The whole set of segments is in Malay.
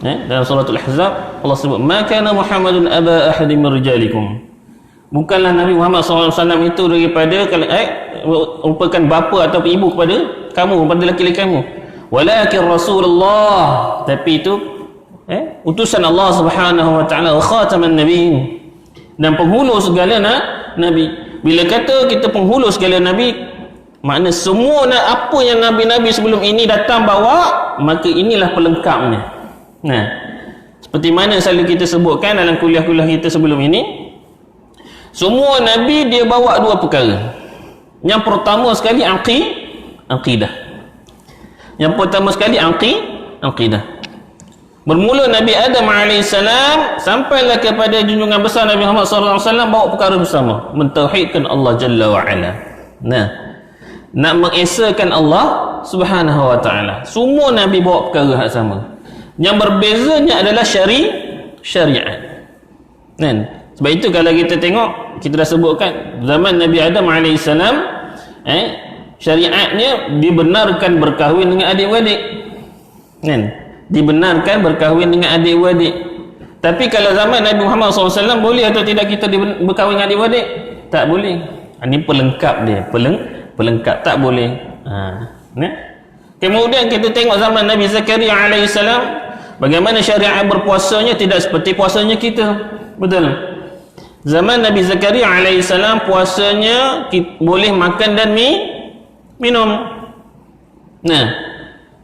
Dalam suratul Ahzab Allah sebut ma kana Muhammadun aba ahadin min rijalikum. Bukanlah Nabi Muhammad SAW itu daripada merupakan bapa atau ibu kepada kamu, kepada lelaki-lelaki kamu. Walakin Rasulullah, tapi itu utusan Allah Subhanahu wa taala, khataman nabiyyin, dan penghulu segala nabi. Bila kata kita penghulu segala nabi, makna semua apa yang nabi-nabi sebelum ini datang bawa, maka inilah pelengkapnya. Nah, seperti mana selalu kita sebutkan dalam kuliah-kuliah kita sebelum ini, semua nabi dia bawa dua perkara. Yang pertama sekali aqidah. Yang pertama sekali aqidah. Bermula Nabi Adam AS sampailah kepada junjungan besar Nabi Muhammad SAW bawa perkara bersama, mentauhidkan Allah Jalla wa Ala. Nah, nak mengesakan Allah Subhanahu wa taala. Semua nabi bawa perkara yang sama. Yang berbezanya adalah syariat. Kan? Sebab itu kalau kita tengok, kita dah sebutkan zaman Nabi Adam AS, syariatnya dibenarkan berkahwin dengan adik-beradik. Kan? Dibenarkan berkahwin dengan adik-beradik. Tapi kalau zaman Nabi Muhammad SAW, boleh atau tidak kita berkahwin dengan adik-beradik? Tak boleh. Ini pelengkap dia, pelengkap, tak boleh. Kemudian kita tengok zaman Nabi Zakaria AS, bagaimana syariat berpuasanya tidak seperti puasanya kita. Betul? Zaman Nabi Zakaria AS, puasanya boleh makan dan minum. Nah,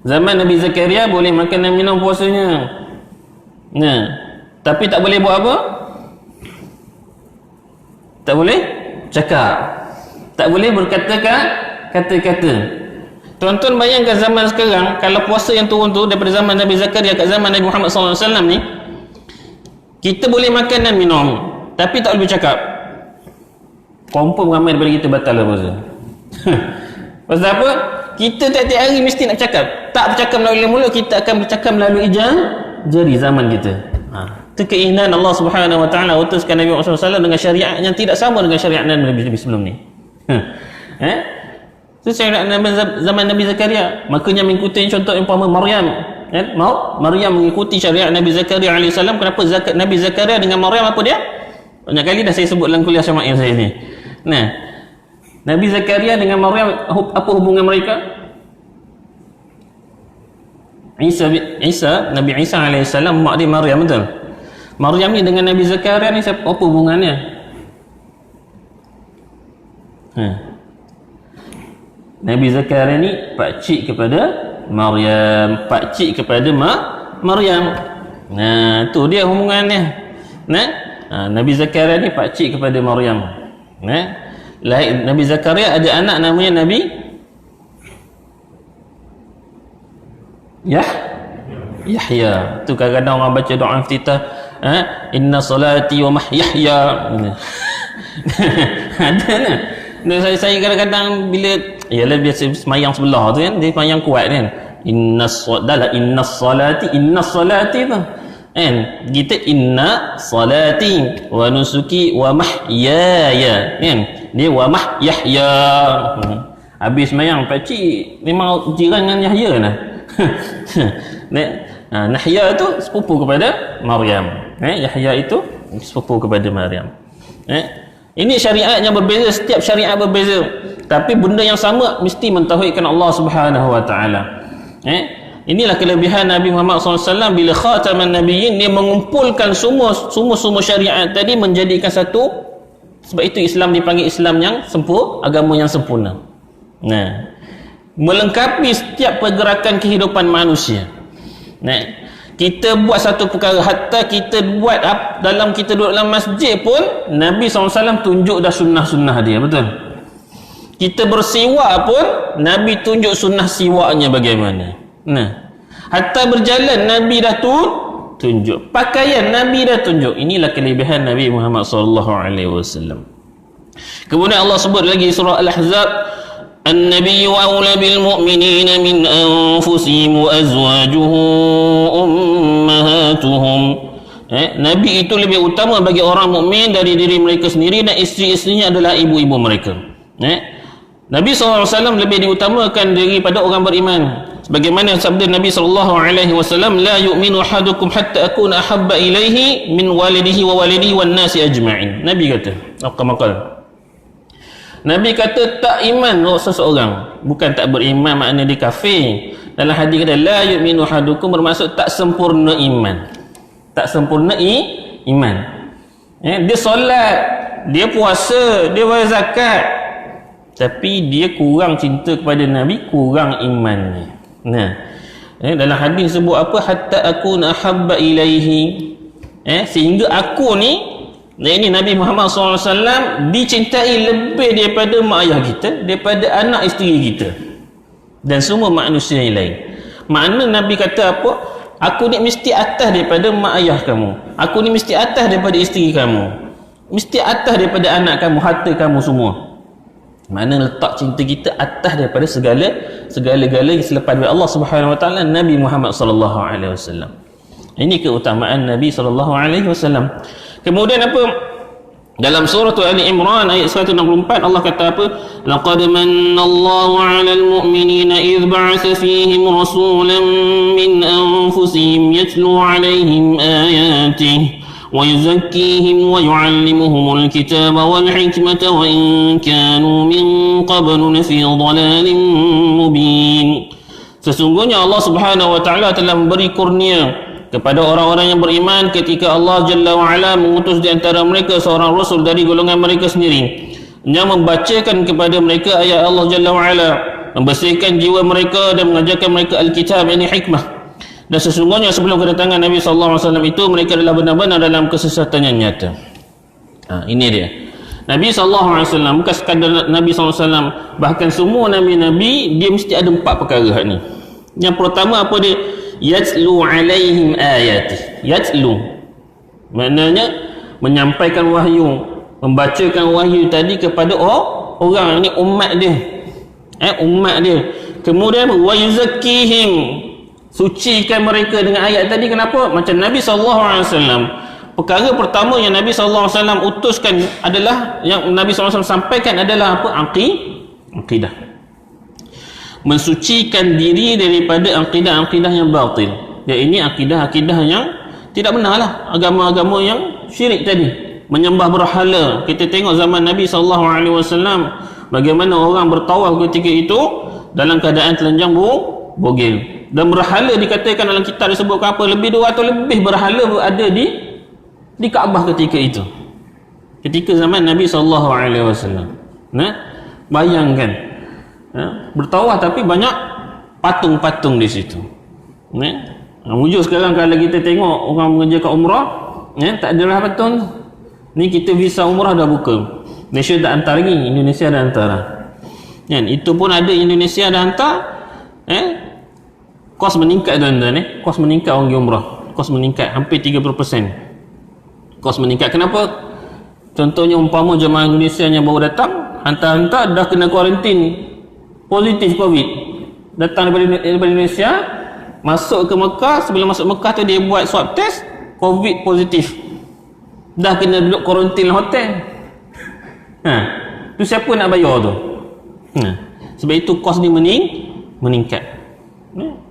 zaman Nabi Zakaria boleh makan dan minum puasanya. Nah, tapi tak boleh buat apa? Tak boleh cakap. Tak boleh kata-kata. Tuan-tuan bayangkan zaman sekarang, kalau puasa yang turun tu daripada zaman Nabi Zakaria ke zaman Nabi Muhammad SAW ni, kita boleh makan dan minum, tapi tak boleh bercakap. Confirm ramai daripada kita batal lah puasa. Pasal apa? Kita tiap-tiap hari mesti nak cakap. Tak bercakap melalui mulut, kita akan bercakap melalui jari zaman kita. Itu keinginan Allah Subhanahu wa taala utuskan Nabi Muhammad SAW dengan syariat yang tidak sama dengan syariat Nabi sebelum ni. Itu syariat zaman Nabi Zakaria. Makanya mengikuti contoh umpama Maryam. Maryam mengikuti syariat Nabi Zakaria AS. Kenapa Nabi Zakaria dengan Maryam apa dia? Banyak kali dah saya sebut dalam kuliah Syama'il saya ni. Nah, Nabi Zakaria dengan Maryam, apa hubungan mereka? Nabi Isa AS, mak dia Maryam, betul? Maryam ni dengan Nabi Zakaria ni apa hubungannya? Nabi Zakaria ni pakcik kepada Maryam, pakcik kepada Maryam. Nah, tu dia hubungannya. Nah, Nabi Zakaria ni pakcik kepada Maryam. Nah, Nabi Zakaria ada anak namanya Nabi Yahya. Tu kadang-kadang orang baca doa iftitah, inna salati wa mahyaya. Ada lah. Saya kadang-kadang bila biasa semayang sebelah tu kan, dia semayang kuat kan, inna salati tu kan, kita inna salati wa nusuki wa mahyaya kan, dia wa mahyaya. Habis semayang pakcik memang jiran dengan Yahya lah. Nahya tu sepupu kepada Maryam. Yahya itu sepupu kepada Maryam. Ini syariat yang berbeza, setiap syariat berbeza, tapi benda yang sama mesti mentauhidkan Allah Subhanahu wa taala. Inilah kelebihan Nabi Muhammad SAW bila khataman nabiyyin, dia mengumpulkan semua syariat tadi menjadikan satu. Sebab itu Islam dipanggil Islam yang sempurna, agama yang sempurna. Nah, melengkapi setiap pergerakan kehidupan manusia. Nah, kita buat satu perkara, hatta kita buat dalam kita duduk dalam masjid pun Nabi SAW tunjuk dah sunnah-sunnah dia, betul? Kita bersiwak pun Nabi tunjuk sunnah siwaknya bagaimana. Nah, hatta berjalan Nabi dah tunjuk, pakaian Nabi dah tunjuk. Inilah kelebihan Nabi Muhammad SAW. Kemudian Allah sebut lagi surah Al-Ahzab, النبي أولى بالمؤمنين من أنفسهم وأزواجه أمهاتهم. Nabi itu lebih utama bagi orang mukmin dari diri mereka sendiri, dan isteri-isterinya adalah ibu-ibu mereka. Nabi SAW lebih diutamakan daripada orang beriman. sebagaimana sabda Nabi SAW, la yu'minu ahadukum hatta akuna ahabba ilaihi min walidihi wa walidihi wan nasi ajma'in. Nabi kata, Nabi kata tak iman seseorang, bukan tak beriman makna dia kafir. Dalam hadis kata la yu'minu ahadukum, bermaksud tak sempurna iman, tak sempurna iman. Dia solat, dia puasa, dia bayar zakat, tapi dia kurang cinta kepada Nabi, kurang imannya. Dalam hadis sebut apa, hatta akuna ahabba ilaihi, sehingga aku ni, ini Nabi Muhammad SAW dicintai lebih daripada mak ayah kita, daripada anak isteri kita dan semua manusia yang lain. Makna Nabi kata apa, aku ni mesti atas daripada mak ayah kamu, aku ni mesti atas daripada isteri kamu, mesti atas daripada anak kamu, harta kamu semua. Mana letak cinta kita atas daripada segala-galanya selepas daripada Allah Subhanahu Wa Taala, Nabi Muhammad sallallahu alaihi wasallam. Ini keutamaan Nabi sallallahu alaihi wasallam. Kemudian apa? Dalam surah Ali Imran ayat 164 Allah kata apa? Laqad manallahu 'alal mu'minina idh ba'atha fihim rasulan min anfusihim yatlu 'alaihim ayatihi ويزكيهم ويعلمهم الكتاب والحكمة وإن كانوا من قبل لفي ضلال مبين. Sesungguhnya Allah Subhanahu Wa Taala telah memberi kurnia kepada orang-orang yang beriman ketika Allah Jalla wa'ala mengutus di antara mereka seorang rasul dari golongan mereka sendiri yang membacakan kepada mereka ayat Allah Jalla wa'ala, membersihkan jiwa mereka dan mengajarkan mereka Alkitab, ini hikmah. Dan sesungguhnya sebelum kedatangan Nabi SAW itu mereka adalah benar-benar dalam kesesatan yang nyata. Ini dia Nabi SAW, bukan sekadar Nabi SAW, bahkan semua Nabi-Nabi dia mesti ada 4 perkara ni. Yang pertama apa dia? Yatlu alaihim ayati. Yatlu maknanya menyampaikan wahyu, membacakan wahyu tadi kepada orang ni, umat dia, umat dia. Kemudian wa yuzakkihim, sucikan mereka dengan ayat tadi. Kenapa? Macam Nabi SAW, perkara pertama yang Nabi SAW utuskan adalah, yang Nabi SAW sampaikan adalah apa? Aqidah. Mensucikan diri daripada akidah-akidah yang batil. Dan ini akidah-akidah yang tidak benar lah, agama-agama yang syirik tadi, menyembah berhala. Kita tengok zaman Nabi SAW bagaimana orang bertawaf ketika itu dalam keadaan telanjang bogel. Dan berhala dikatakan dalam kitab disebutkan apa, lebih 200 lebih berhala ada di Kaabah ketika itu, ketika zaman Nabi SAW. Bayangkan, bertawaf tapi banyak patung-patung di situ. Wujud sekarang kalau kita tengok orang mengerjakan umrah, tak adalah patung. Ni kita visa umrah dah buka, Malaysia dah hantar lagi, Indonesia dah hantar. Itu pun ada Indonesia dah hantar. Kos meningkat tuan-tuan, kos meningkat orang pergi umrah, kos meningkat hampir 30%. Kos meningkat. Kenapa? Contohnya umpama jemaah Indonesia yang baru datang, hantar-hantar dah kena kuarantin positif Covid, datang daripada Indonesia, masuk ke Mekah, sebelum masuk Mekah tu dia buat swab test, Covid positif, dah kena duduk kuarantin hotel. Tu siapa nak bayar tu? Sebab itu kos ni meningkat.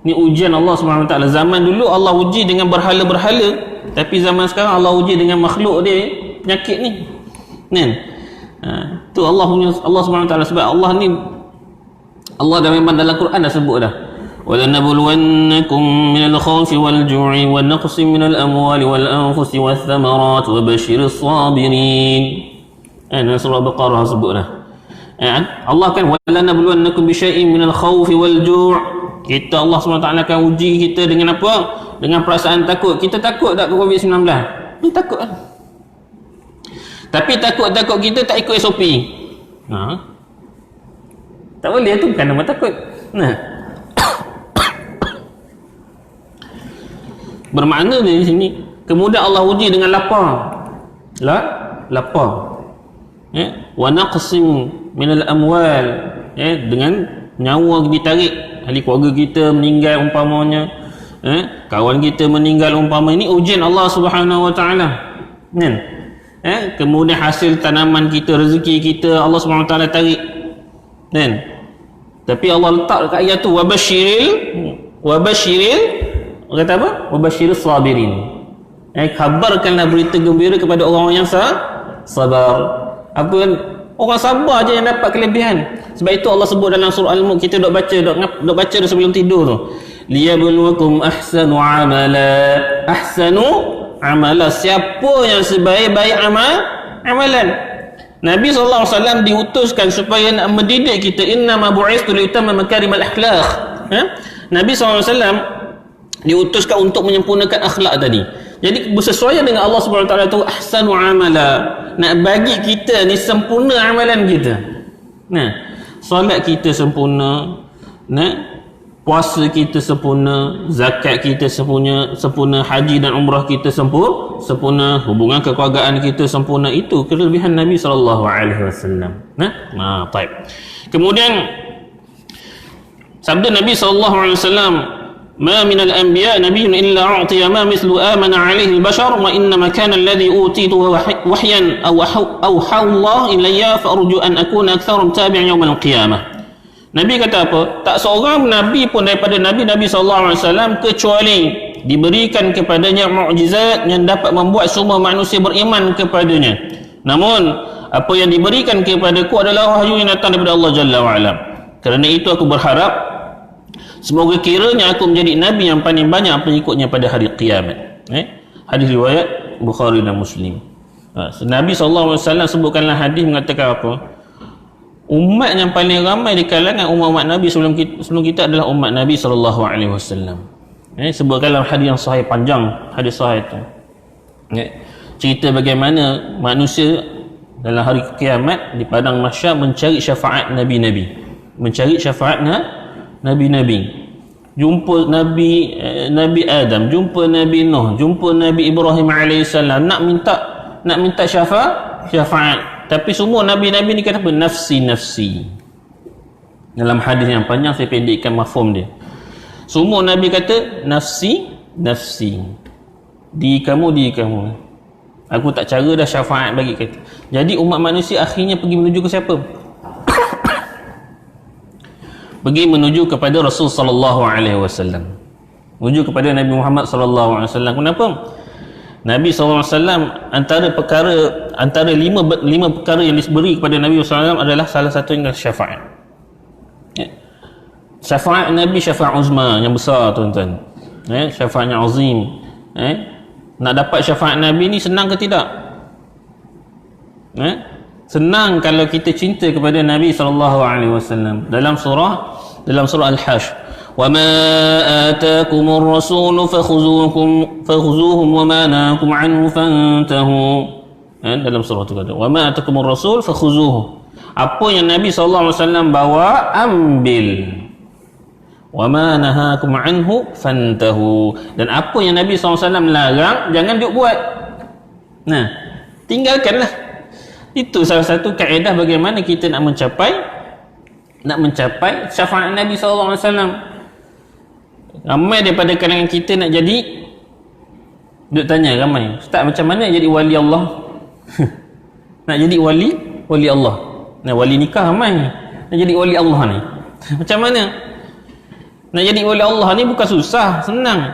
Ni ujian Allah SWT. Zaman dulu Allah uji dengan berhala-berhala, tapi zaman sekarang Allah uji dengan makhluk dia, penyakit ni. Tu Allah punya, Allah SWT. Sebab Allah ni, Allah dah memang dalam Quran dah sebut dah, وَلَنَبْلُوَنَّكُمْ مِنَ الْخَوْفِ وَالْجُوعِ وَالنَّقْصِ مِنَ الْأَمْوَالِ وَالْأَنْفُسِ وَالثَّمَرَاتِ وَبَشِّرِ الصَّابِرِينَ. Dalam surah Baqarah sebut dah. Allah kan وَلَنَبْلُوَنَّكُمْ بِشَيْءٍ مِنَ الْخَوْفِ وَالْجُوعِ. Kita, Allah SWT akan uji kita dengan apa? Dengan perasaan takut. Kita takut tak ke COVID-19? Takut lah. Tapi takut-takut kita tak ikut SOP. Tak boleh, tu bukan nama takut. Bermakna di sini, kemudian Allah uji dengan lapar. Lapar. Wa naqsim minal amwal. Dengan nyawa ditarik, ahli keluarga kita meninggal umpamanya, kawan kita meninggal umpama. Ini ujian Allah Subhanahu Wa Taala. Kemudian hasil tanaman kita, rezeki kita Allah Subhanahu Wa Taala tarik. Tapi Allah letak dekat ayat tu wabashiril kata apa? Wabashiril sabirin. Khabarkanlah berita gembira kepada orang-orang yang sabar. Apa orang sabar je yang dapat kelebihan. Sebab itu Allah sebut dalam surah Al-Mulk, kita dok baca sebelum tidur tu. Liyabluwakum ahsanu amala. Siapa yang sebaik-baik amalan. Nabi SAW diutuskan supaya nak mendidik kita. Innama bu'istu liutamma makarimal akhlaq. Nabi SAW diutuskan untuk menyempurnakan akhlak tadi. Jadi bersesuaian dengan Allah SWT tu ahsanu amala. Nak bagi kita ni sempurna amalan kita. Solat kita sempurna, puasa kita sempurna, zakat kita sempurna, haji dan umrah kita sempurna, hubungan kekeluargaan kita sempurna. Itu kelebihan Nabi SAW. Baik. Kemudian sabda Nabi SAW, ما من الأنبياء نبي إلا أعطي ما مثل آمن عليه البشر وإنما كان الذي أوتيته وحيا أو أوحى الله إلي فأرجو أن أكون أكثر تابعا يوم القيامة. Nabi kata apa? Tak seorang Nabi pun daripada Nabi SAW kecuali diberikan kepadanya mukjizat yang dapat membuat semua manusia beriman kepadanya. Namun apa yang diberikan kepadaku adalah wahyu yang datang daripada Allah Jalla wa'ala. Kerana itu aku berharap semoga kiranya aku menjadi Nabi yang paling banyak pengikutnya pada hari kiamat. Hadis riwayat Bukhari dan Muslim. Nabi SAW sebutkanlah hadis mengatakan apa? Umat yang paling ramai di kalangan umat Nabi sebelum kita adalah umat Nabi SAW. Sebutkanlah hadis yang sahih, panjang hadis sahih itu. Cerita bagaimana manusia dalam hari kiamat di padang mahsyar mencari syafaat Nabi-Nabi. Mencari syafaat Nabi-Nabi. Jumpa Nabi Adam, jumpa Nabi Nuh, jumpa Nabi Ibrahim alaihissalam, nak minta syafaat. Tapi semua Nabi-Nabi ni kata apa? Nafsi. Dalam hadis yang panjang saya pendekkan mafhum dia. Semua Nabi kata nafsi. Diri kamu. Aku tak cara dah syafaat bagi kata. Jadi umat manusia akhirnya pergi menuju ke siapa? Pergi menuju kepada Rasul sallallahu alaihi wasallam. Menuju kepada Nabi Muhammad sallallahu alaihi wasallam. Kenapa? Nabi sallallahu alaihi wasallam antara lima perkara yang diberi kepada Nabi sallallahu alaihi wasallam adalah salah satunya syafaat. Syafaat Nabi syafaat uzma yang besar, tuan-tuan. Syafaatnya azim. Nak dapat syafaat Nabi ni senang ke tidak? Senang kalau kita cinta kepada Nabi SAW. Dalam surah Al-Hashr, wa ma ataakumur rasul fakhuzuhum wa ma nahakum anhu fantahu. Dalam surah tu kata wa ma ataakumur rasul fakhuzuhu. Apa yang Nabi SAW bawa, ambil. Wa ma nahakum anhu fantahu. Dan apa yang Nabi SAW larang, jangan duk buat. Tinggalkanlah. Itu salah satu kaedah bagaimana kita nak mencapai syafaat Nabi SAW. Ramai daripada kalangan kita nak jadi, duk tanya ramai, Ustaz macam mana jadi wali Allah? Nak jadi wali Allah. Nah, wali nikah ramai, nak jadi wali Allah ni macam mana? Nak jadi wali Allah ni bukan susah, senang.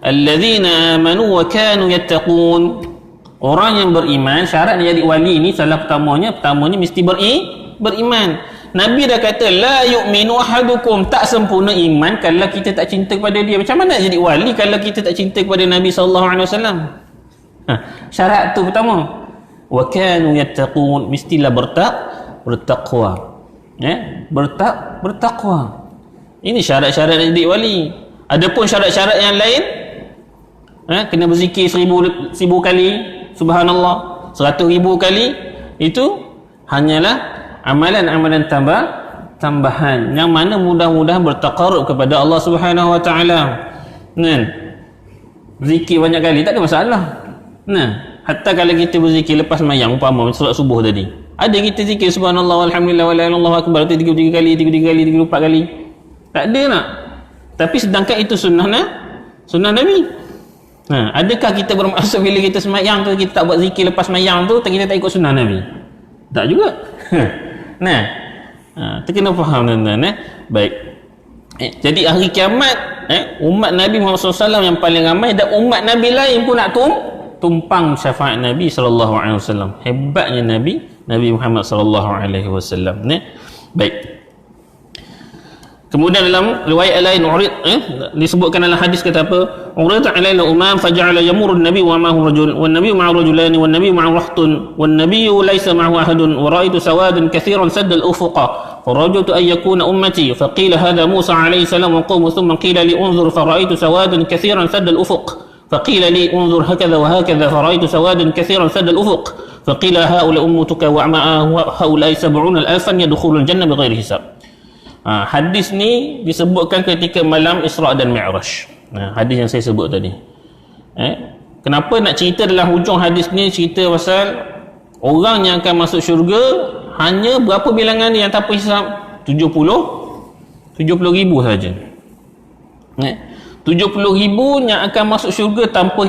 Alladzina amanu wa kanu yattaqun. Orang yang beriman, syarat nak jadi wali ni salah pertamanya mesti beriman. Nabi dah kata la yu'minu ahadukum, tak sempurna iman kalau kita tak cinta kepada dia. Macam mana nak jadi wali kalau kita tak cinta kepada Nabi sallallahu alaihi wasallam? Syarat tu pertama. Wa kanu yattaqun, mestilah bertakwa. Bertakwa. Ini syarat-syarat nak jadi wali. Adapun syarat-syarat yang lain, kena berzikir 1000 kali subhanallah, 100,000 kali, itu hanyalah amalan-amalan tambahan yang mana mudah-mudahan bertaqarrub kepada Allah Subhanahu wa taala. Zikir banyak kali tak ada masalah. Hatta kalau kita berzikir lepas sembahyang, umpama solat subuh tadi, ada kita zikir subhanallah walhamdulillah wala ilaha illallah akbar 33 kali, 34 kali, tak ada nak. Tapi sedangkan itu sunnah Nabi. Adakah kita bermaksud bila kita sembahyang tu kita tak buat zikir lepas sembahyang tu kita tak ikut sunnah Nabi? Tak juga. Terkena faham tuan-tuan. Baik. Jadi hari kiamat umat Nabi Muhammad SAW yang paling ramai, dan umat Nabi lain pun nak tumpang syafaat Nabi SAW. Hebatnya Nabi Muhammad SAW. Baik. Kemudian dalam riwayat lain disebutkan dalam hadis kata apa? Urita alaina umam faja'ala yamurru an-nabi wa ma'ahu rajul wan nabi ma'ahu rajulan wan nabi ma'ahu rahtun wan nabiyyu laysa ma'ahu ahadun wa ra'aytu sawadan katsiran sadda al-ufuqa farajawtu an yakuna ummati faqila hadha Musa alayhi salam wa qawmu thumma qila li unzur fara'aytu sawadan katsiran sadda al-ufuq faqila li unzur hakadha wa hakadha fara'aytu sawadan katsiran sadda al-ufuq faqila haula ummatuka wa ma'a haula 70,000 yadkhulul jannah bighairi hisab. Hadis ni disebutkan ketika malam Isra' dan Mi'raj. Hadis yang saya sebut tadi. Kenapa nak cerita dalam hujung hadis ni, cerita pasal orang yang akan masuk syurga hanya berapa bilangan yang tanpa hisab? 70 ribu saja. 70 ribu yang akan masuk syurga tanpa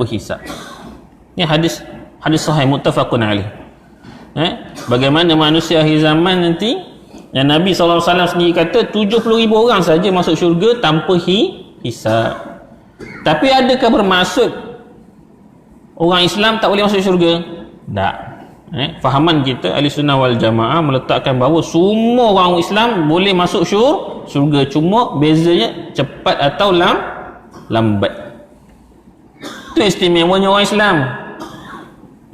hisab. Ni hadis sahih muttafaqun alaih. Bagaimana manusia akhir zaman nanti, yang Nabi SAW sendiri kata 70 ribu orang saja masuk syurga tanpa hisab. Tapi adakah bermaksud orang Islam tak boleh masuk syurga? Tak. Fahaman kita ahli sunnah wal jamaah meletakkan bahawa semua orang Islam boleh masuk syurga, cuma bezanya cepat atau lambat. Itu istimewanya orang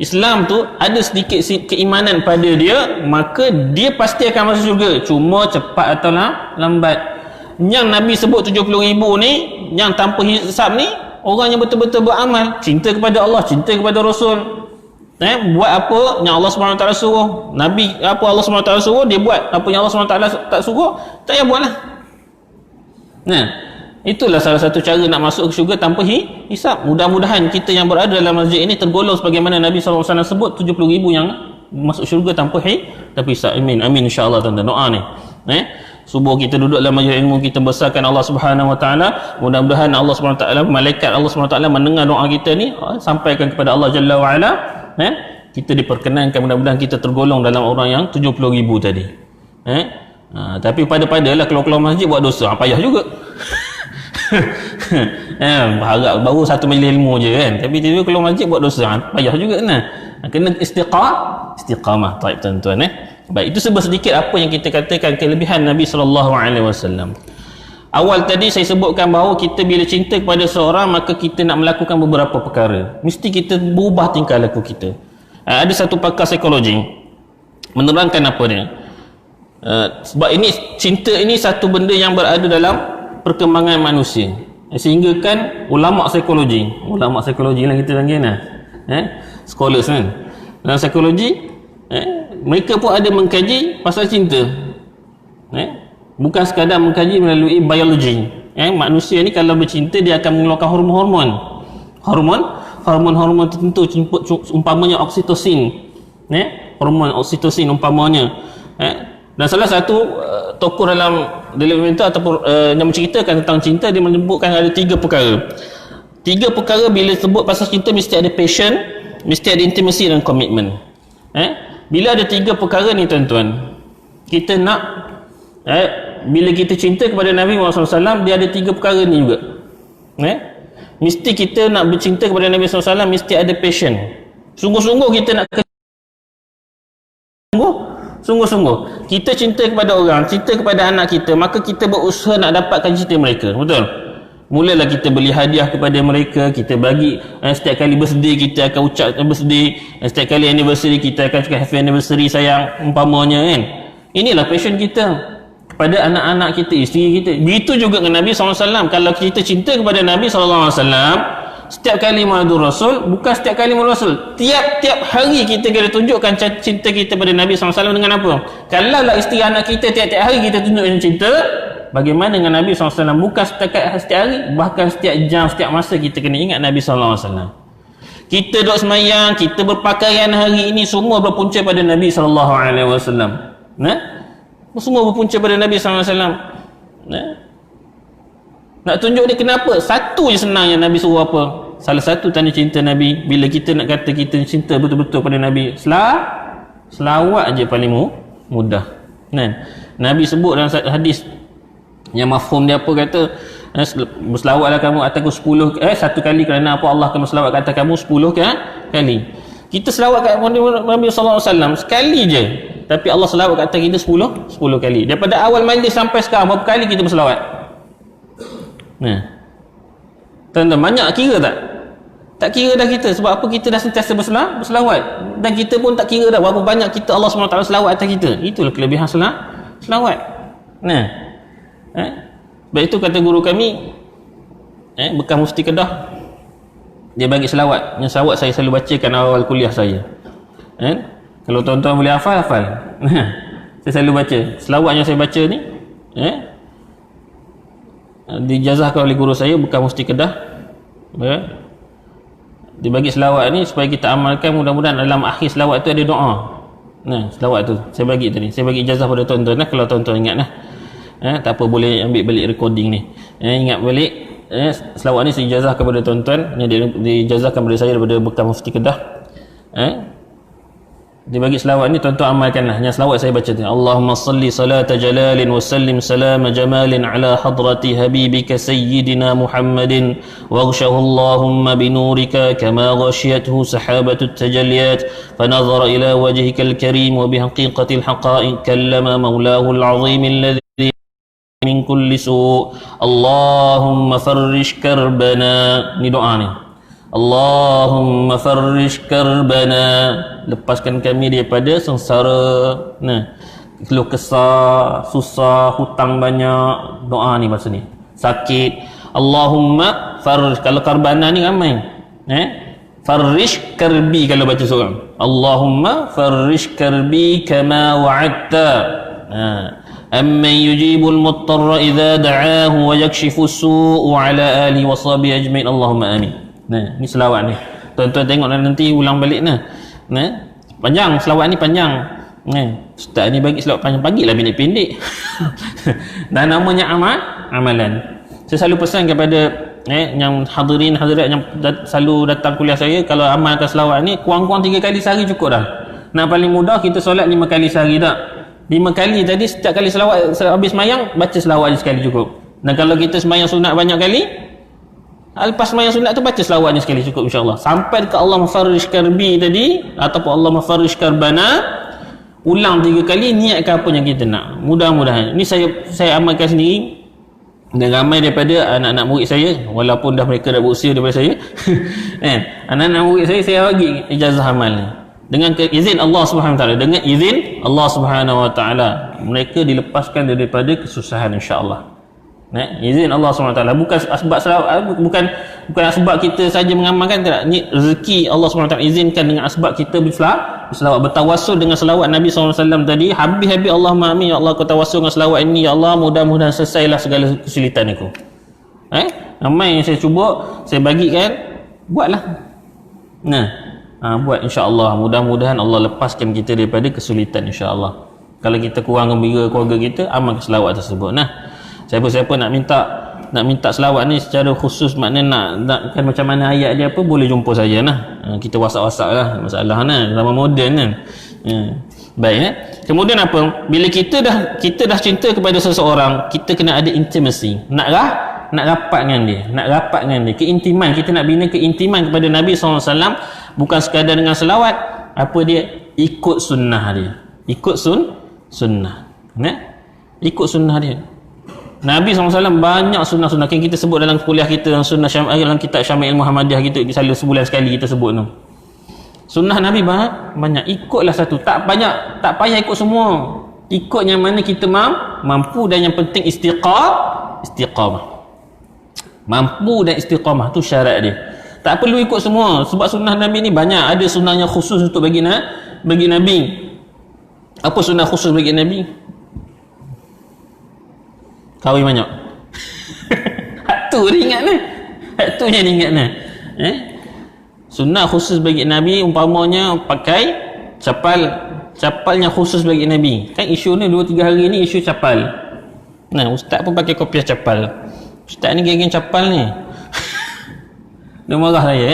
Islam tu ada sedikit keimanan pada dia, maka dia pasti akan masuk syurga, cuma cepat atau lambat. Yang Nabi sebut 70 ribu ni, yang tanpa hisab ni, orang yang betul-betul beramal, cinta kepada Allah, cinta kepada Rasul, buat apa yang Allah SWT suruh. Nabi apa Allah SWT suruh, dia buat. Apa yang Allah SWT tak suruh, tak payah buat lah. Itulah salah satu cara nak masuk ke syurga tanpa hisab. Mudah-mudahan kita yang berada dalam masjid ini tergolong sebagaimana Nabi SAW sebut 70 ribu yang masuk syurga tanpa hisab. Amin insyaAllah tuan-tuan. Doa ni subuh kita duduk dalam majlis ilmu, kita besarkan Allah Subhanahu Wa Taala. Mudah-mudahan Allah Subhanahu Wa Taala, malaikat Allah Subhanahu Wa Taala mendengar doa kita ni, sampaikan kepada Allah Jalla wa Ala. Kita diperkenankan, mudah-mudahan kita tergolong dalam orang yang 70 ribu tadi. Tapi pada-padalah keluar masjid buat dosa, payah juga. Harap baru satu majlis ilmu je kan, tapi tiba-tiba keluar masjid buat dosa, payah juga kena istiqamah. Baik tuan-tuan. Baik, itu sedikit apa yang kita katakan kelebihan Nabi SAW. Awal tadi saya sebutkan bahawa kita bila cinta kepada seorang, maka kita nak melakukan beberapa perkara, mesti kita berubah tingkah laku kita. Ada satu pakar psikologi menerangkan apa dia, sebab ini cinta ini satu benda yang berada dalam perkembangan manusia, sehingga kan ulama psikologi lah kita panggil scholars kan, dalam psikologi mereka pun ada mengkaji pasal cinta, bukan sekadar mengkaji melalui biologi. Manusia ni kalau bercinta dia akan mengeluarkan hormon tertentu, umpamanya oksitosin, hormon oksitosin umpamanya. Dan salah satu tokoh dalam itu ataupun yang menceritakan tentang cinta, dia menyebutkan ada 3 perkara. 3 perkara bila sebut pasal cinta mesti ada passion, mesti ada intimacy dan komitmen. Bila ada 3 perkara ni tuan-tuan, kita nak bila kita cinta kepada Nabi Muhammad SAW, dia ada 3 perkara ni juga. Mesti kita nak bercinta kepada Nabi SAW, mesti ada passion. Sungguh-sungguh kita nak sungguh-sungguh kita cinta kepada orang, cinta kepada anak kita, maka kita berusaha nak dapatkan cinta mereka. Betul? Mulalah kita beli hadiah kepada mereka, kita bagi, setiap kali birthday kita akan ucap birthday, setiap kali anniversary kita akan cakap happy anniversary sayang, umpamanya kan. Inilah passion kita kepada anak-anak kita, isteri kita. Begitu juga dengan Nabi SAW. Kalau kita cinta kepada Nabi SAW, setiap kali Muhammadur Rasul, bukan setiap kali Muhammadur Rasul, tiap-tiap hari kita kena tunjukkan cinta kita pada Nabi SAW dengan apa? Kalau lah isteri anak kita tiap-tiap hari kita tunjukkan cinta, bagaimana dengan Nabi SAW? Bukan setiap hari, bahkan setiap jam, setiap masa kita kena ingat Nabi SAW. Kita duduk semayang, kita berpakaian hari ini, semua berpunca pada Nabi SAW. Semua berpunca pada Nabi SAW. Nak tunjuk dia kenapa? Satu je senang yang Nabi suruh apa? Salah satu tanda cinta Nabi, bila kita nak kata kita cinta betul-betul pada Nabi, selawat je paling mudah. Nabi sebut dalam hadis yang mafhum dia apa, kata berselawatlah kamu atasku 10 satu kali, kerana apa Allah akan berselawat ke atas kamu 10 kali. Kita selawat kat Nabi sallallahu alaihi wasallam sekali je, tapi Allah selawat kat atas kita 10 kali. Daripada awal majlis sampai sekarang berapa kali kita berselawat? Tuan-tuan, banyak kira tak? Tak kira dah kita. Sebab apa? Kita dah sentiasa berselawat, dan kita pun tak kira dah berapa banyak kita Allah SWT selawat atas kita. Itulah kelebihan selawat. Sebab itu kata guru kami, bekas Mufti Kedah, dia bagi selawat. Yang selawat saya selalu bacakan awal kuliah saya. Kalau tuan-tuan boleh hafal. Saya selalu baca selawat yang saya baca ni. Dijazahkan oleh guru saya bekas Mufti Kedah. Dia bagi selawat ni supaya kita amalkan. Mudah-mudahan dalam akhir selawat tu ada doa. Selawat tu saya bagi tadi. Saya bagi ijazah pada tuan-tuan kalau tuan-tuan ingat tak apa, boleh ambil balik recording ni. Ingat balik. Selawat ni saya ijazah kepada tuan-tuan, yang dijazahkan kepada saya daripada bekas Mufti Kedah. Dia bagi selawat ni, tuan-tuan amalkanlah. Yang selawat saya baca tu, Allahumma salli salata jalalin wa sallim salama jamalin ala hadrati habibika sayyidina Muhammadin waghshahu Allahumma binurika kama ghashiyathu sahabatu tajalliyat fanazara ila wajhika al-karim wa bihaqiqati al-haqa'iq kallama maulahu al-azim alladhi min kulli su' Allahumma farrish karbana. Ni doa ni, Allahumma farrish karbana, lepaskan kami daripada sengsara, keluh kesah, susah, hutang banyak. Doa ni bahasa ni, sakit. Allahumma farrish, kalau karbana ni ramai, farrish karbi kalau baca seorang. Allahumma farrish karbi kama wa'adta amman yujibul muttarra idza da'ahu wa yakshifu as-su'u 'ala alihi wa sahbihi ajma'in. Allahumma amin. Ni selawat ni. Tuan-tuan tengoklah nanti ulang balik panjang selawat ni, panjang. Ustaz ni bagi selawat panjang, bagilah pendek-pendek. Dan namanya amalan. Saya selalu pesan kepada yang hadirin hadirat yang selalu datang kuliah saya, kalau amalkan selawat ni kurang-kurang 3 kali sehari cukup dah. Nak paling mudah kita solat 5 kali sehari tak? 5 kali tadi, setiap kali selawat habis semayang baca selawat je sekali cukup. Dan kalau kita semayang sunat banyak kali, lepas semayang sunat tu baca selawatnya sekali cukup, insyaAllah. Sampai ke Allah mafarrish karbi tadi, ataupun Allah mafarrish karbana, ulang 3 kali, niatkan apa yang kita nak. Mudah-mudahan ni saya amalkan sendiri, dan ramai daripada anak-anak murid saya, walaupun dah mereka dah berusia daripada saya, anak-anak murid saya bagi ijazah amal ni dengan izin Allah Subhanahu Wa Taala. Dengan izin Allah Subhanahu Wa Taala, mereka dilepaskan daripada kesusahan, insya-Allah. Izin Allah Subhanahu Wa Taala, bukan sebab bukan sebab kita saja mengamalkan, tidak. Ni rezeki Allah Subhanahu Wa Taala izinkan dengan sebab kita berselawat, bertawassul dengan selawat Nabi SAW tadi. Habis-habis Allahumma amin, ya Allah, aku tawassul dengan selawat ini, ya Allah, mudah-mudahan selesailah segala kesulitan aku. Ramai yang saya cuba, saya bagikan, buatlah. Buat, insya-Allah. Mudah-mudahan Allah lepaskan kita daripada kesulitan, insya-Allah. Kalau kita kurang gembira keluarga kita, amalkan selawat tersebut. Siapa-siapa nak minta selawat ni secara khusus, maknanya nak kan macam mana ayat dia apa, boleh jumpa saya kita WhatsApp lah, masalah zaman moden baik. Kemudian apa, bila kita dah cinta kepada seseorang, kita kena ada intimacy, nak rapat dengan dia, keintiman. Kita nak bina keintiman kepada Nabi SAW, bukan sekadar dengan selawat. Apa dia? Ikut sunnah dia, ikut sunnah ikut sunnah dia. Nabi SAW banyak sunnah-sunnah yang kita sebut dalam kuliah kita, sunnah dalam kitab Syama'il Muhammadiyah kita, selalu sebulan sekali kita sebut tu. Sunnah Nabi banyak. Ikutlah satu, tak payah ikut semua. Ikut yang mana kita mampu, dan yang penting istiqamah. Mampu dan istiqamah tu syarat dia. Tak perlu ikut semua, sebab sunnah Nabi ni banyak. Ada sunnahnya khusus untuk bagi Nabi. Apa sunnah khusus bagi Nabi? Kahwin banyak. Hatu dia ingat Hatunya dia ingat Sunnah khusus bagi Nabi, umpamanya pakai capalnya khusus bagi Nabi. Kan isu ni 2-3 hari ni isu capal. Ustaz pun pakai kopiah capal. Ustaz ni geng-geng capal ni. Dia marah saya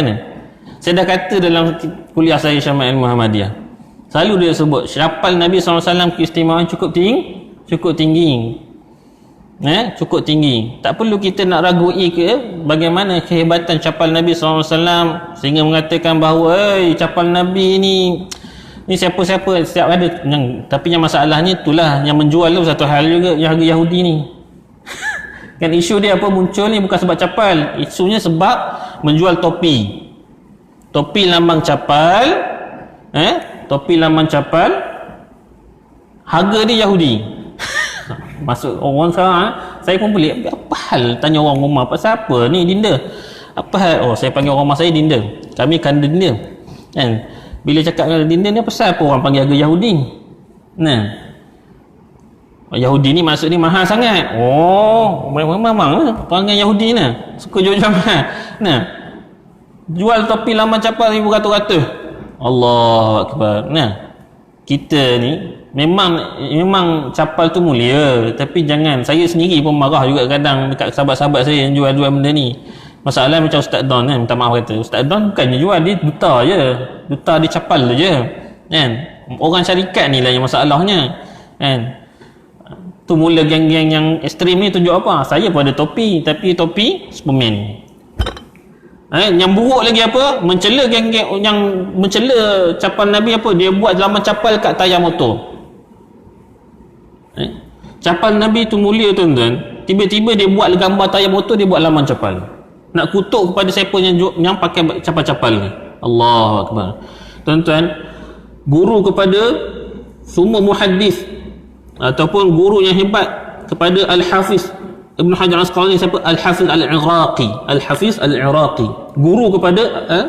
Saya dah kata dalam kuliah saya Syama'il Muhammadiyah, Selalu dia sebut capal Nabi SAW keistimewaan cukup tinggi. Cukup tinggi. Tak perlu kita nak ragui ke bagaimana kehebatan capal Nabi SAW sehingga mengatakan bahawa capal Nabi ni siapa-siapa setiap ada tapi yang masalahnya itulah yang menjual tu satu hal juga Yahudi ni. Kan isu dia apa muncul ni bukan sebab capal, isunya sebab menjual topi lambang capal, topi lambang capal, harga dia Yahudi. Masuk orang sekarang, saya pun pelik, apa hal tanya orang rumah pasal apa ni dinda, apa hal, saya panggil orang rumah saya dinda, kami kanda dinda kan. Bila cakap dengan dinda ni pasal apa orang panggil harga Yahudi. Nah, Yahudi ni maksud ni mahal sangat. Memang panggil Yahudi ni suka jual-jual mahal. Nah, jual topi lambang capal ribu-ratus. Allahu Akbar. Nah, kita ni memang capal tu mulia, tapi jangan, saya sendiri pun marah juga kadang dekat sahabat-sahabat saya yang jual-jual benda ni. Masalah macam Ustaz Don kan, minta maaf kata Ustaz Don bukannya jual, dia duta dia capal je kan. Orang syarikat ni lah yang masalahnya kan. Tu mula geng-geng yang ekstrim ni tunjuk apa, saya pun ada topi, tapi topi Superman. Yang buruk lagi apa, mencela geng-geng yang mencela capal Nabi apa, dia buat lambang capal kat tayar motor. Capal Nabi tu mulia tuan-tuan, tiba-tiba dia buat gambar tayar motor, dia buat lambang capal, nak kutuk kepada siapa yang pakai capal-capal ni. Allahu Akbar. Tuan-tuan, guru kepada semua muhaddis ataupun guru yang hebat kepada Al-Hafiz Ibn Hajar Al-Asqalani, siapa? Al-Hafiz Al-Iraqi, guru kepada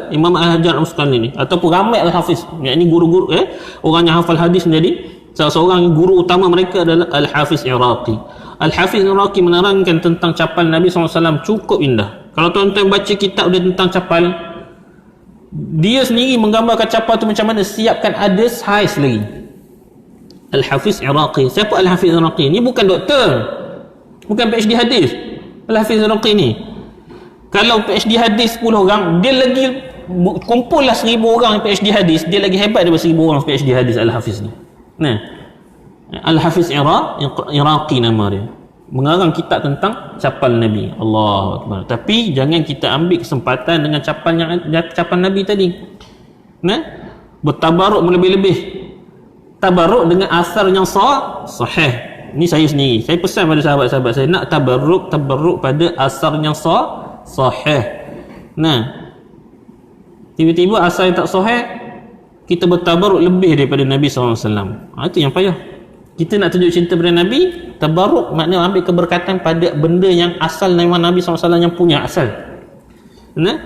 Imam Al-Hajar Al-Asqalani ni, ataupun ramai Al-Hafiz, yakni guru-guru orang yang hafal hadis menjadi salah seorang guru utama mereka adalah Al-Hafiz Iraqi. Al-Hafiz Iraqi menerangkan tentang capal Nabi SAW cukup indah. Kalau tuan-tuan baca kitab dia tentang capal, dia sendiri menggambarkan capal tu macam mana, siapkan ada saiz lagi. Al-Hafiz Iraqi. Siapa Al-Hafiz Iraqi? Ni bukan doktor, bukan PhD hadis. Al-Hafiz Iraqi ni, kalau PhD hadis 10 orang, dia lagi kumpullah 1000 orang PhD hadis, dia lagi hebat daripada 1000 orang PhD hadis Al-Hafiz ni. Nah, Al-Hafiz Iraqi nama dia, mengarang kitab tentang capal Nabi. Allahu Akbar. Tapi jangan kita ambil kesempatan dengan capal Nabi tadi. Nah, bertabaruk melebih-lebih. Tabaruk dengan asar yang sahih. Ni saya sendiri, saya pesan pada sahabat-sahabat saya, nak tabaruk pada asar yang sahih. Nah, tiba-tiba asar yang tak sahih, kita bertabaruk lebih daripada Nabi SAW. Itu yang payah. Kita nak tunjuk cinta pada Nabi, tabaruk maknanya ambil keberkatan pada benda yang asal memang Nabi SAW yang punya asal. Nah,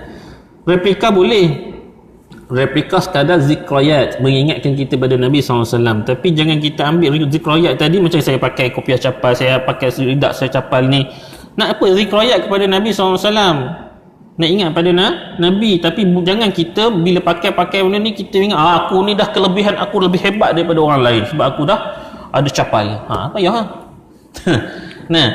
replika boleh, replika sekadar zikrayat, mengingatkan kita pada Nabi SAW. Tapi jangan kita ambil zikrayat tadi, macam saya pakai kopiah capal, saya pakai ridak saya capal ni, nak apa zikrayat kepada Nabi SAW, nak ingat pada Nabi. Tapi jangan kita bila pakai benda ni, kita ingat aku ni dah kelebihan, aku lebih hebat daripada orang lain sebab aku dah ada capal. Payah. Nah,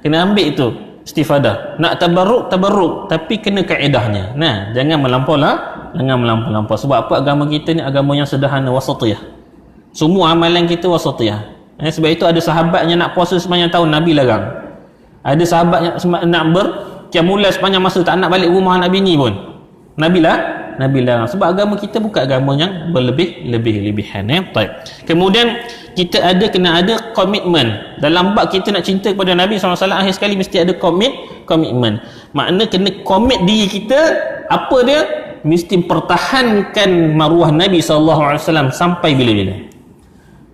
kena ambil itu istifadah. Nak tabarruk, tapi kena kaedahnya. Nah, jangan melampau. Sebab apa, agama kita ni agama yang sederhana, wasatiyah. Semua amalan kita wasatiyah. Sebab itu ada sahabat yang nak puasa sepanjang tahun, Nabi larang. Ada sahabat yang nak berqiyamul sepanjang masa, tak nak balik rumah Nabi ni pun, Nabi larang. Sebab agama kita bukan agama yang berlebih-lebihan. Baik. Kemudian kita kena ada komitmen dalam bab kita nak cinta kepada Nabi SAW. Akhir sekali mesti ada komitmen. Makna kena komit diri kita. Apa dia? Mesti pertahankan maruah Nabi SAW sampai bila-bila.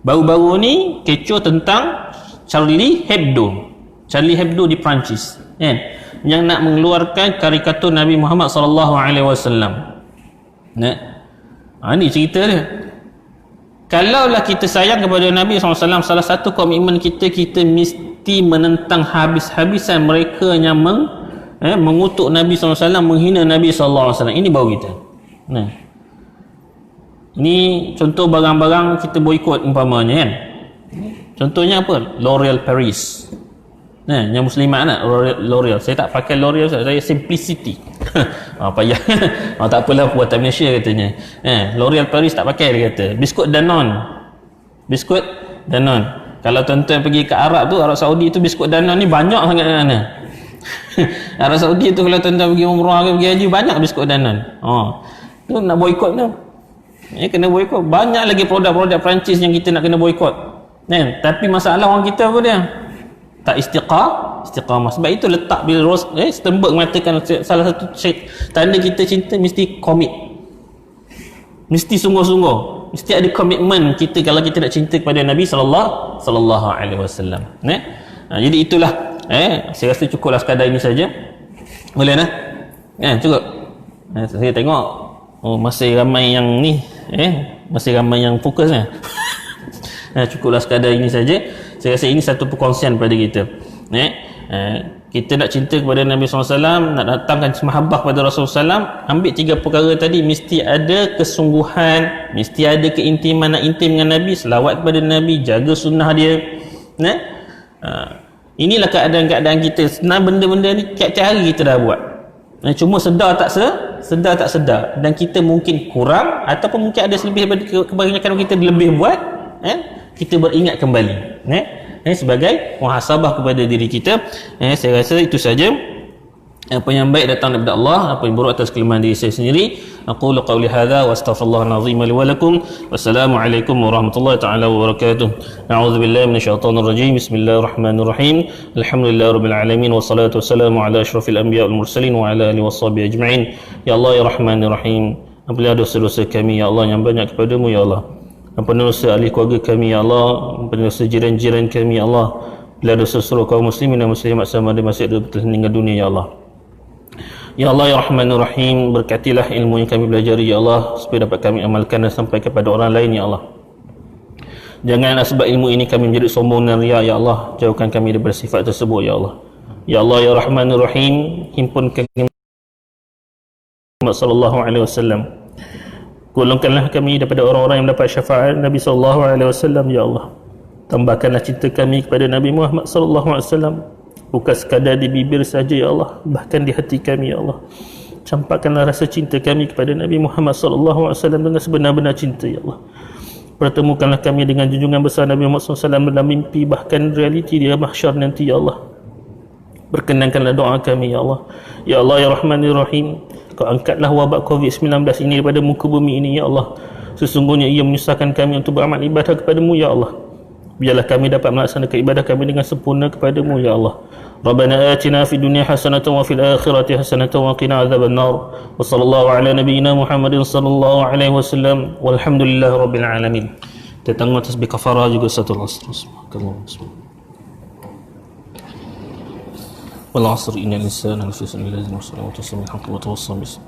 Baru-baru ni kecoh tentang Charlie Hebdo di Perancis, yang nak mengeluarkan karikatur Nabi Muhammad SAW. Ni cerita dia. Kalaulah kita sayang kepada Nabi SAW, salah satu komitmen kita mesti menentang habis-habisan mereka yang mengutuk Nabi SAW, menghina Nabi SAW. Ini baru kita. Ini contoh barang-barang kita boikot umpamanya kan. Contohnya apa? L'Oreal Paris. yang muslimat nak L'Oreal. Saya tak pakai L'Oreal, saya Simplicity. Payah. Tak apalah, buatan Malaysia katanya. L'Oreal Paris tak pakai, dia kata. Biskut Danone. Kalau tuan-tuan pergi ke Arab tu, Arab Saudi tu, biskut Danone ni banyak sangat kat sana. Arab Saudi tu kalau tuan-tuan pergi umrah ke pergi haji, banyak biskut Danone. Tu nak boikot tu. Kena boikot. Banyak lagi produk-produk Perancis yang kita nak kena boikot. Tapi masalah orang kita apa dia? Tak istiqamah. Sebab itu letak bila Sternberg mengatakan salah satu tanda kita cinta mesti komit. Mesti sungguh-sungguh. Mesti ada komitmen kita kalau kita nak cinta kepada Nabi sallallahu alaihi wasallam. Jadi itulah saya rasa cukuplah sekadar ini saja. Boleh dah? Cukup. Saya tengok masih ramai yang ni, masih ramai yang fokus ni. Cukuplah sekadar ini saja. Saya rasa ini satu perkongsian pada kita. Kita nak cinta kepada Nabi SAW, nak datangkan mahabbah kepada Rasulullah SAW, ambil 3 perkara tadi. Mesti ada kesungguhan, mesti ada keintiman, nak intim dengan Nabi, selawat kepada Nabi, jaga sunnah dia. Inilah keadaan-keadaan kita. Sebenarnya benda-benda ni tiap-tiap hari kita dah buat. Cuma sedar tak sedar. Dan kita mungkin kurang, ataupun mungkin ada selebih daripada kebanyakan kita lebih buat. Kita beringat kembali. Sebagai muhasabah kepada diri kita. Saya rasa itu saja. Apa yang baik datang daripada Allah, apa yang buruk atas kelemahan diri saya sendiri. Aqulu qawli hadza wa astaghfirullahal azim li wa lakum. Wassalamualaikum warahmatullahi taala wabarakatuh. A'udzubillahi minasyaitonir rajim. Bismillahirrahmanirrahim. Alhamdulillahirabbil alamin wassalatu wassalamu ala asyrafil anbiya wal mursalin wa ala alihi washabihi ajma'in. Ya Allah ya Rahmanir Rahim, ampunilah dosa-dosa kami ya Allah yang banyak kepadamu ya Allah. Ampunilah dosa ahli keluarga kami ya Allah, ampunilah dosa jiran-jiran kami ya Allah. Bila dosa seluruh kaum muslimin dan muslimat sama ada masih ada betul meninggal dunia ya Allah. Ya Allah ya Rahmanur Rahim, berkatilah ilmu yang kami pelajari ya Allah, supaya dapat kami amalkan dan sampai kepada orang lain ya Allah. Janganlah sebab ilmu ini kami menjadi sombong dan riya ya Allah. Jauhkan kami daripada sifat tersebut ya Allah. Ya Allah ya Rahmanur Rahim, himpunkan kami Muhammad sallallahu alaihi wasallam. Golongkanlah kami daripada orang-orang yang mendapat syafaat Nabi sallallahu alaihi wasallam ya Allah. Tambahkanlah cinta kami kepada Nabi Muhammad sallallahu alaihi wasallam, bukan sekadar di bibir saja ya Allah, bahkan di hati kami ya Allah. Campakkanlah rasa cinta kami kepada Nabi Muhammad sallallahu alaihi wasallam dengan sebenar-benar cinta ya Allah. Pertemukanlah kami dengan junjungan besar Nabi Muhammad sallallahu alaihi wasallam dalam mimpi, bahkan realiti di mahsyar nanti ya Allah. Berkenankanlah doa kami ya Allah. Ya Allah ya Rahmanir Rahim, Kau angkatlah wabak COVID-19 ini daripada muka bumi ini ya Allah. Sesungguhnya ia menyusahkan kami untuk beramal ibadah kepadamu ya Allah. Biarlah kami dapat melaksanakan ibadah kami dengan sempurna kepadamu ya Allah. Rabbana atina fid dunya hasanatan wa fil akhirati hasanatan wa qina adzabannar. Wa sallallahu ala nabiyyina Muhammadin sallallahu alaihi wasallam. Walhamdulillahi rabbil alamin. Kita tengok tasbih kafarah juga satu asr. Wal asr innal insana lafi khusr illa allazina amanu wa tawasaw bil haqqi wa tawasaw bis